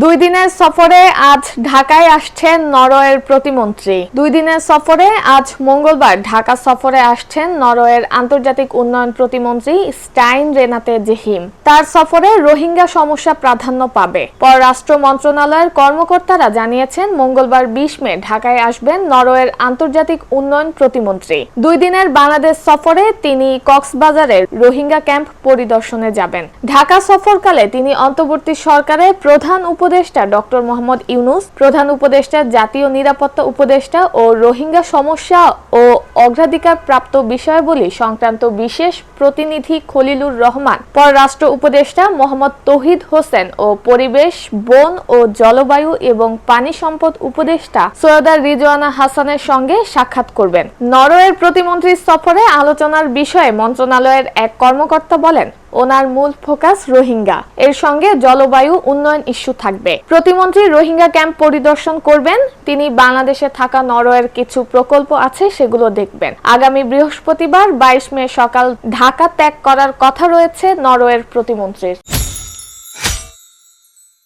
দুই দিনের সফরে আজ ঢাকায় আসছেন নরওয়ের প্রতিমন্ত্রী। দুই দিনের সফরে আজ মঙ্গলবার ঢাকা সফরে আসছেন নরওয়ের আন্তর্জাতিক উন্নয়ন প্রতিমন্ত্রী স্টাইন রেনাতে জেহিম। তার সফরে রোহিঙ্গা সমস্যা প্রাধান্য পাবে। পররাষ্ট্র মন্ত্রণালয়ের কর্মকর্তারা জানিয়েছেন, মঙ্গলবার 20 মে ঢাকায় আসবেন নরওয়ের আন্তর্জাতিক উন্নয়ন প্রতিমন্ত্রী। দুই দিনের বাংলাদেশ সফরে তিনি কক্সবাজারের রোহিঙ্গা ক্যাম্প পরিদর্শনে যাবেন। ঢাকা সফরকালে তিনি অন্তর্বর্তী সরকারের প্রধান উপদেষ্টা ডক্টর মোহাম্মদ ইউনূস, প্রধান উপদেষ্টা, জাতীয় নিরাপত্তা উপদেষ্টা ও রোহিঙ্গা সমস্যা ও অগ্রাধিকার প্রাপ্ত বিষয়াবলী সংক্রান্ত বিশেষ প্রতিনিধি খলিলুর রহমান, পররাষ্ট্র উপদেষ্টা মোহাম্মদ তৌহিদ হোসেন ও পরিবেশ, বন ও জলবায়ু এবং পানি সম্পদ উপদেষ্টা সৈয়দা রিজওয়ানা হাসানের সঙ্গে সাক্ষাৎ করবেন। নরওয়ের প্রতিমন্ত্রীর সফরে আলোচনার বিষয়ে মন্ত্রণালয়ের এক কর্মকর্তা বলেন, ওনার মূল ফোকাস রোহিঙ্গা, এর সঙ্গে জলবায়ু উন্নয়ন ইস্যু থাকবে। প্রতিমন্ত্রী রোহিঙ্গা ক্যাম্প পরিদর্শন করবেন। তিনি বাংলাদেশে থাকা নরওয়ের কিছু প্রকল্প আছে, সেগুলো দেখবেন। আগামী বৃহস্পতিবার 22 মে সকাল ঢাকা ত্যাগ করার কথা রয়েছে নরওয়ের প্রতিমন্ত্রীর।